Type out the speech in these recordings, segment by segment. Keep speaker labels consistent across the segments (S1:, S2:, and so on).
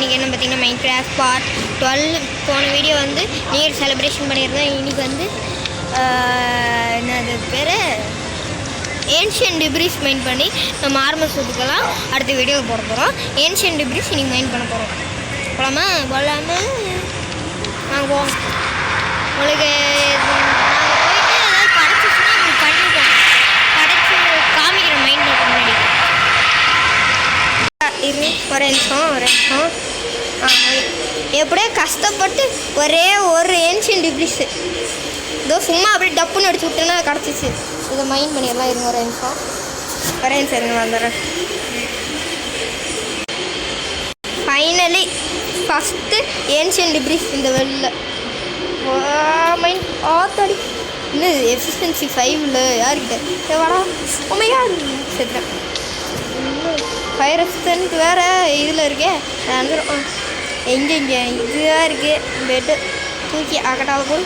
S1: இன்றைக்கி என்ன பார்த்திங்கன்னா மைன்கிராஃப்ட் பார்ட் 12 போன வீடியோ வந்து நியூ இயர் செலிப்ரேஷன் பண்ணியிருந்தோம். இன்றைக்கி வந்து என்னது பேர் ஏன்ஷியன் டிப்ரிஸ் மைன் பண்ணி நம்ம ஆர்மர் சுட்டுக்கலாம் அடுத்த வீடியோ போட போகிறோம். ஏன்ஷியன் டிப்ரிஸ் இன்றைக்கி மைன் பண்ண போகிறோம். போகலாமல் நாங்கள் போவோம். உங்களுக்கு நாங்கள் போயிட்டு ஏதாவது கிடச்சிச்சுன்னா உங்களுக்கு பண்ணிப்போம். கிடச்சி காமிக்கிறோம் மைன் பண்ணுற முன்னாடி. ஒரு நிமிஷம் எப்படியோ கஷ்டப்பட்டு ஒரே ஒரு ஏன்ஷியன் டிப்ரிஸு இதோ சும்மா அப்படியே டப்புன்னு அடிச்சு விட்டேன்னா கிடச்சிச்சு. இதை மைண்ட் பண்ணிடலாம். இருங்க ஒரு நிமிஷம் இருங்க வந்துடுறேன். ஃபைனலி ஃபஸ்ட்டு ஏன்ஷியன் டிப்ரிஸ் இந்த வெளில மைண்ட் ஆத்தாடி இன்னும் எஃபிஷியன்சி 5 யாருக்கிட்ட வாடா உண்மையா சேர்த்துறேன். ஃபயர் ரெசிஸ்டன்ட் வேறு இதில் இருக்கே வந்துடும். எங்கே இதுவாக இருக்குது பெட்டு தூக்கி அக்கட்டாவில் போய்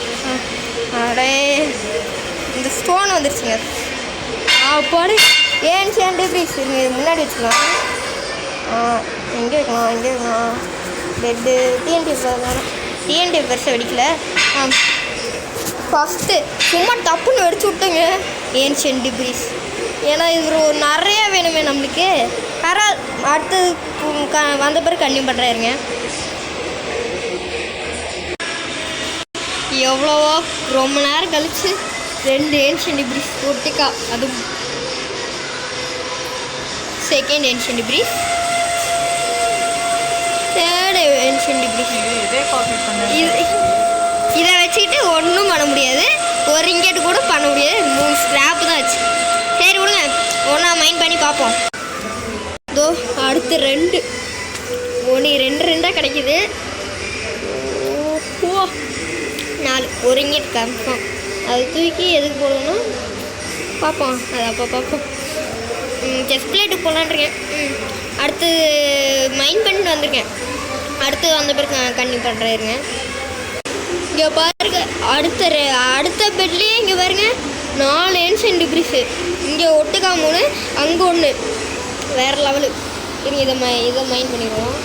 S1: அப்படியே இந்த ஸ்டோன் வந்துருச்சுங்க. அப்பாடு ஏன்ஷியன் டிப்ரிஸ் இருங்க இது முன்னாடி வச்சுக்கலாம். எங்கே வைக்கலாம் பெட்டு டிஎன்டி பெருசாக வெடிக்கல. ஃபஸ்ட்டு சும்மா டப்புன்னு வெடிச்சு விட்டுங்க ஏன்ஷியன் டிப்ரிஸ். ஏன்னா இது ஒரு நிறையா வேணுமே நம்மளுக்கு. அடுத்து வந்த பிறகு கன்னியூ பண்ணுறாருங்க. எவ்வளவோ ரொம்ப நேரம் கழிச்சு 2 ஏன்ஷியன் டிப்ரிஸ் ஒட்டிக்கா. அதுவும் second ancient debris, third ancient debris. இதை வச்சுக்கிட்டு ஒன்றும் பண்ண முடியாது. ஒரு இங்கேட்டு கூட பண்ண முடியாது. 3 ஸ்க்ராப்பு தான் வச்சு. சரி விடுங்க, ஒன்றா மைண்ட் பண்ணி பார்ப்போம். இதோ அடுத்து 2 2 கிடைக்குது. ஓ 4 ஒரு இங்கேட் கன்ஃபார்ம். அது தூக்கி எதுக்கு போடணும்னா பார்ப்போம். அது அப்போ பார்ப்போம். செஸ்ட் பிளேட்டுக்கு போகலான்ருக்கேன். அடுத்து மைண்ட் பண்ணிட்டு வந்திருக்கேன். அடுத்து வந்த பிறகு கன்னியூ பண்ணுறாருங்க. இங்கே பாருங்க அடுத்த பெட்லேயே இங்கே பாருங்க 4 ஏன்ஷியன் டிப்ரிஸு. இங்கே ஒட்டுக்கா 3 அங்கே 1 வேறு லெவலு. இதை மைண்ட் பண்ணிடுவோம்.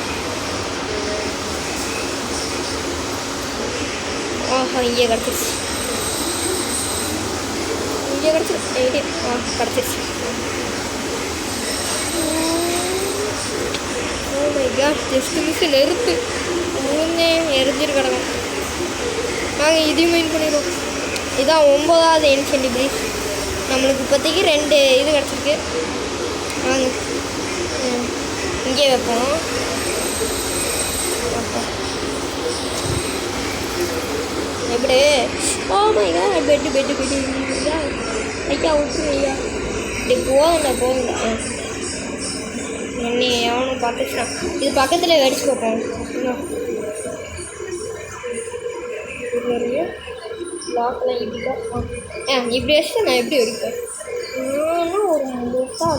S1: ஆஹா இங்கே கிடச்சிருச்சு. கிடச்சிருச்சு. Oh my God, just miss நெருப்பு எரிஞ்சிரு கிடக்கும். நாங்கள் இதையும் மைண்ட் பண்ணிடுவோம். இதான் 9வது ஏன்ஷியன் டிப்ரிஸ். நம்மளுக்கு இப்போதைக்கு 2 இது கிடச்சிருக்கு. வாங்க இங்கே வைப்போம். எப்படி ஓ மை காட் பெட்டு ஐயா விட்டுரு ஐயா. இப்படி போகுங்க என்னை எவனும் பார்த்துச்சுனா இது பக்கத்தில் வெடிச்சு பார்ப்போம். லாக்லாம் இப்படிதான் இப்படி வச்சு நான் எப்படி வெடிப்பேன். ஒரு முட்டா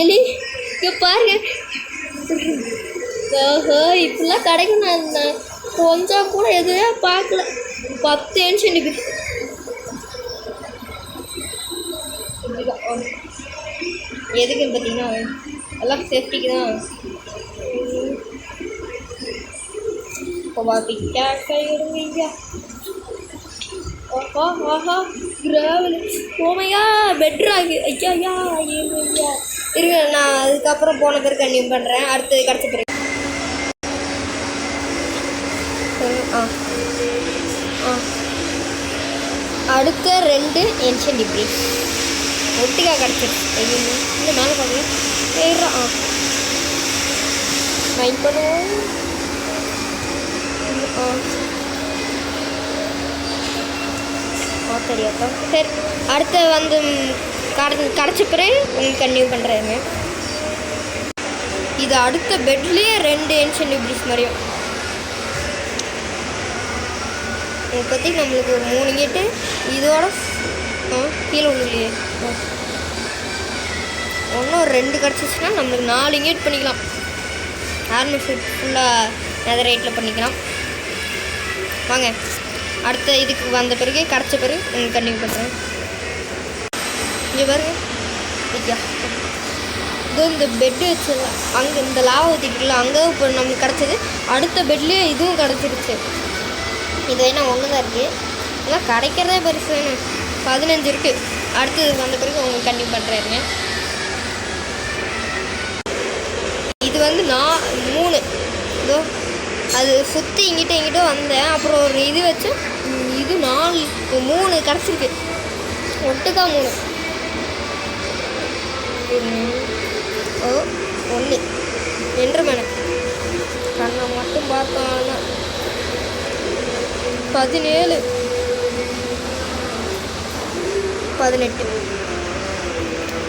S1: எலி இங்கே பாருங்க. இப்படிலாம் கிடைக்கும். நான் கொஞ்சம் கூட எதுவே பார்க்கல. 10 ஏன்ஷியன் டிப்ரிஸ் இப்படிதான். எதுக்குன்னு பார்த்தீங்கன்னா எல்லாம் சேஃப்டிக்கு தான். பிக்காடுங்க. ஆஹா கிராவல் ஓமையா பெட்ராகு ஐயா இருங்க. நான் அதுக்கப்புறம் போன பிறகு கன்னியூ பண்ணுறேன். அடுத்து கிடச்ச பிறகு அடுத்த 2 ஏன்ஷியன் டிப்ரிஸ் ஒட்டிக்கா கிடச்சிருச்சு. ஐயோ இந்த மேலே பார்க்கல ஏறான். மைண்ட் பண்ணுவோம். தெரியாதா. சரி அடுத்து வந்து கிடச்ச பிறகு உங்களுக்கு கன்னியூ பண்ணுறாங்க. இது அடுத்த பெட்லேயே 2 ஏன்ஷியன் டிப்ரிஸ் மாதிரியும். இப்போதைக்கு நம்மளுக்கு ஒரு 3 கேட்டு இதோட கீழே உள்ளே ஒன்றும் 2 கிடச்சிச்சுன்னா நம்மளுக்கு 4 கேட் பண்ணிக்கலாம். ஆர்மர் செட் ஃபுல்லாக நெதர் ரேட்டில் பண்ணிக்கலாம். வாங்க அடுத்த இதுக்கு வந்த பிறகு கிடச்ச பிறகு உங்களுக்கு கன்டினியூ பண்ணுறேன். இங்கே பாருங்க ஐயா இதோ இந்த பெட்டு வச்சிடலாம். அங்கே இந்த லாவை ஊற்றிட்டுல அங்கே இப்போ நம்மளுக்கு கிடச்சிது. அடுத்த பெட்லேயே இதுவும் கிடச்சிருச்சு. இது என்ன ஒன்று தான் இருக்குது. இதெல்லாம் கிடைக்கிறதே பெருசு. 15 இருக்குது. அடுத்தது வந்த பிறகு உங்களுக்கு கண்டிப்பாக பண்ணுறாருங்க. இது வந்து நான் 3 இதோ அது சுற்றி இங்கிட்ட வந்தேன். அப்புறம் ஒரு இது வச்சு இது 4 3 கிடச்சிருக்கு. ஒட்டுக்கா 3 1 என்ட்ருமேனு கண்ணை மட்டும் பார்த்தான்னா 17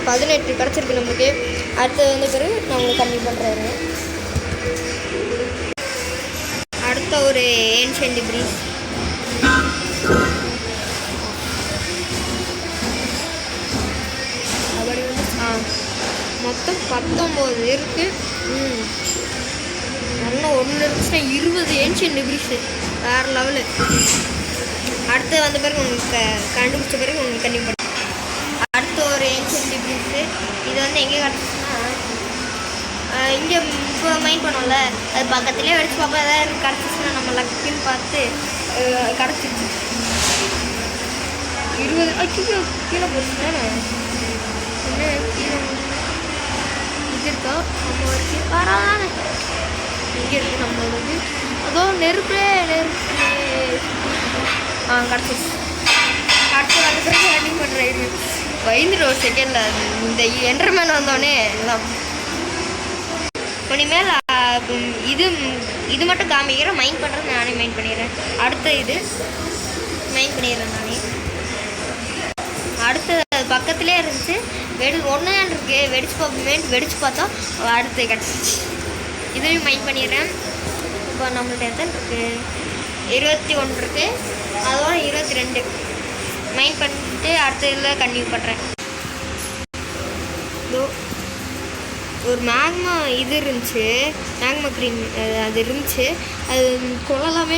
S1: 18 கிடச்சிருக்கு நம்மளுக்கு. அடுத்தது வந்த பிறகு நான் உங்களுக்கு கம்மி பண்ணுறாரு. அடுத்த ஒரு ஏன்ஷியன்ட் டிப்ரீஸ். அப்படி வந்து மொத்தம் 19 இருக்குது. நல்லா ஒன்று இருந்துச்சுன்னா 20 ஏன்ஷியன்ட் டிப்ரீஸு. வேறு லெவலு. அடுத்து வந்த பிறகு உங்களுக்கு கண்டுபிடிச்ச பிறகு உங்களுக்கு கண்டிப்பாக. அடுத்த ஒரு ஏன்ஷியன்ட் டிப்ரீஸு. இது வந்து எங்கே கிடச்சிச்சுன்னா இங்கே இப்போ மைண்ட் பண்ணோம்ல, அது பக்கத்துலேயே வெடிச்சு பார்ப்போம். எதாவது கிடச்சிச்சுன்னா நம்ம லக்குன்னு பார்த்து கிடச்சிருச்சு. 20 ஐயோ கீழே போச்சுட்டானே. என்ன கீழே இது இருக்கா நம்ம வரைக்கும் வராதானே. இங்கே இருக்குது நம்மளுக்கு. அதோ நெருப்பு கிடச்சிச்சு. அடுத்து வந்த பிறகு ரன்னிங் பண்ணுறேன். பயந்துட்டு ஒரு செகண்டில் இந்த என்டர்மேன் வந்தோடனே எல்லாம் இனிமேல் இது மட்டும் காமிக்கிறேன். மைண்ட் பண்ணுறது நானே மைண்ட் பண்ணிடுறேன். அடுத்த இது மைண்ட் பண்ணிடுறேன் நானே. அடுத்த பக்கத்துலேயே இருந்துச்சு. ஒன்று இருக்கு. வெடிச்சு பார்த்தா அடுத்து கிடச்சிச்சு. இதுலேயும் மைண்ட் பண்ணிடுறேன். இப்போ நம்மள்ட்ட எத்தனை இருக்குது? 21 இருக்குது. அதோட 22 மைண்ட் பண்ணிட்டு அடுத்த இதில் கண்டினியூ பண்ணுறேன். ஒரு மேக்மா இது இருந்துச்சு. மேக்மா க்ரீம் அது இருந்துச்சு. அது கொள்ளலாமே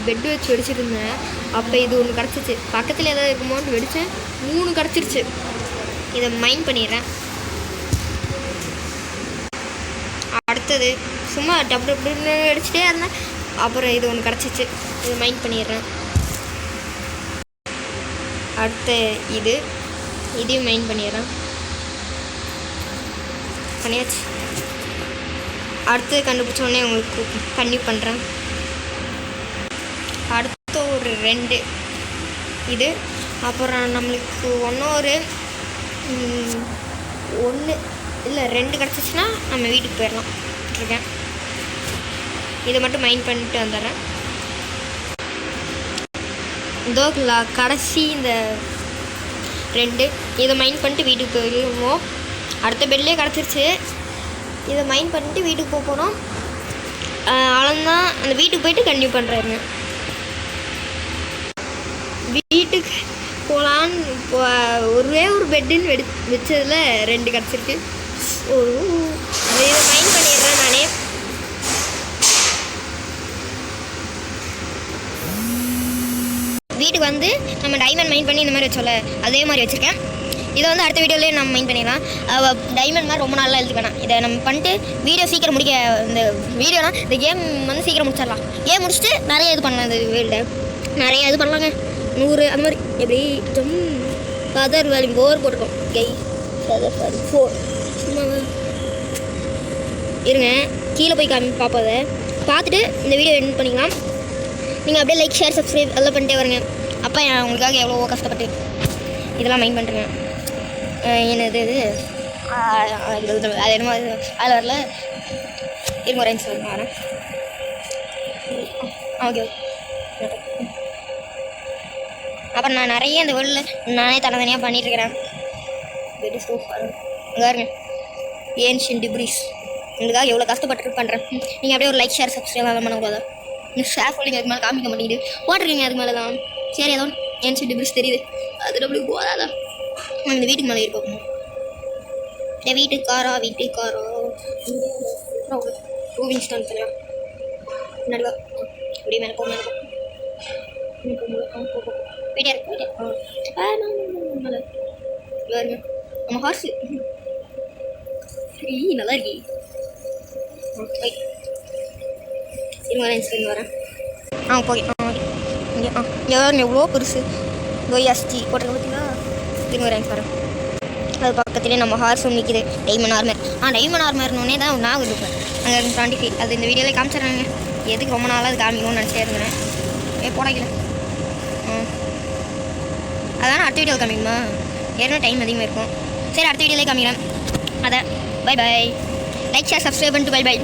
S1: பெட்டு வச்சு வெடிச்சிருந்தேன். அப்போ இது ஒன்று கிடச்சிச்சு. பக்கத்தில் ஏதாவது இருக்குமோன்னு வெடித்தேன். 3 கிடச்சிருச்சு. இதை மைண்ட் பண்ணிடுறேன். அடுத்தது சும்மா டப்புன்னு வெடிச்சிட்டே இருந்தேன். அப்புறம் இது ஒன்று கிடச்சிச்சு. இதை மைண்ட் பண்ணிடுறேன். அடுத்த இதையும் மைண்ட் பண்ணிடுறேன். பண்ணியாச்சு. அடுத்து கண்டுபிடிச்சோடனே உங்களுக்கு கண்டினியூ பண்ணுறேன். அடுத்த ஒரு 2 இது. அப்புறம் நம்மளுக்கு ஒன்று இல்லை 2 கிடச்சிச்சின்னா நம்ம வீட்டுக்கு போயிடலாம் இருக்கேன். இதை மட்டும் மைண்ட் பண்ணிட்டு வந்துடுறேன். இதோ கடைசி இந்த 2 இதை மைண்ட் பண்ணிட்டு வீட்டுக்கு போயிடுவோம். அடுத்த பெட்லேயே கிடச்சிருச்சு. இதை மைண்ட் பண்ணிட்டு வீட்டுக்கு போனோம். அவ்வளோதான். அந்த வீட்டுக்கு போயிட்டு கண்டினியூ பண்ணுறாருங்க. வீட்டுக்கு போகலான்னு ஒரே ஒரு பெட்டுன்னு வச்சதில் 2 கிடச்சிருக்கு. இதை மைண்ட் பண்ணிடுறேன் நானே. வீட்டுக்கு வந்து நம்ம டைமண்ட் மைண்ட் பண்ணி இந்த மாதிரி வச்சோம்ல, அதே மாதிரி வச்சுருக்கேன். இதை வந்து அடுத்த வீடியோலேயே நம்ம மைண்ட் பண்ணிடலாம். டைமண்ட் மாதிரி ரொம்ப நாளாக எழுதி வேணாம். இதை நம்ம பண்ணிட்டு வீடியோ சீக்கிரம் முடிக்க இந்த வீடியோனா இந்த கேம் வந்து சீக்கிரம் முடிச்சிடலாம். கேம் முடிச்சுட்டு நிறைய இது பண்ணலாம். இந்த வேல்டில் நிறைய இது பண்ணலாங்க. 100 அந்த மாதிரி எப்படி ஃபதர் வேல்யூ 4 போட்டிருக்கோம். ஃபதர் வேல்யூ 4 சும்மா இருங்க. கீழே போய் பார்ப்பதை பார்த்துட்டு இந்த வீடியோ எண்ட் பண்ணிக்கலாம். நீங்கள் அப்படியே லைக் ஷேர் சப்ஸ்கிரைப் எல்லாம் பண்ணிட்டே வருங்க. அப்போ உங்களுக்காக எவ்வளோ கஷ்டப்பட்டு இதெல்லாம் மைண்ட் பண்ணுறேங்க. என்னது இது அது என்னமோ அதில் வரல. இருங்க ரேஞ்ச் சொல்லுங்க வரேன். ஓகே. அப்புறம் நான் நிறைய இந்த வேர்ல்டில் நானே தனியாக பண்ணிட்டுருக்கிறேன். Very super. பாருங்க ஏன்ஷியன்ட் டிப்ரீஸ் உங்களுக்காக எவ்வளோ கஷ்டப்பட்டு பண்ணுறேன். நீங்கள் அப்படியே ஒரு லைக் ஷேர் சப்ஸ்கிரைப் பண்ணக்கூடாது. நீங்கள் ஷேர் சொல்லிங்க. அதுக்கு மேலே காமிக்க மாட்டேங்குது. போட்டிருக்கீங்க அதுக்கு மேலே தான். சரி ஏதோ ஏன்ஷியன்ட் டிப்ரீஸ் தெரியுது. அது அப்படி போதாதான். இந்த வீட்டுக்கு மேலே இருப்போம். என் வீட்டுக்காரா ரூவிங் ஸ்டான் தனியா நடுவா அப்படியே மேலே போ வீட்டே இருக்கு. மேலே வருங்க நம்ம ஹார்ஸு நல்லா இருக்கி. வரேன். போய் இங்கே எவ்வளோ பெருசு கோயாஸ்டி போட்டிருக்க பார்த்தீங்களா? திரும்ப வரேன் வரேன். அது பக்கத்துலேயே நம்ம ஹார்ஸ் ஒன்று நிற்கிது, டைமண்ட் ஆர்மர். டைமண்ட் ஆர்மர்னே தான் நான் இருப்பேன் அங்கே 25. அது இந்த வீடியோவில் காமிச்சிடுறாங்க. எதுக்கு ரொம்ப நாளாக அது காமிக்கணும்னு நினச்சே இருந்தேன். போடாக்கல. அதான் அடுத்த வீடியோவில் காமிக்குமா? ஏன்னா டைம் அதிகமாக இருக்கும். சரி, அடுத்த வீடியோவிலே காமிக்கிறேன். அதை bye bye. Like share subscribe பண்ணிட்டு பை பாய்.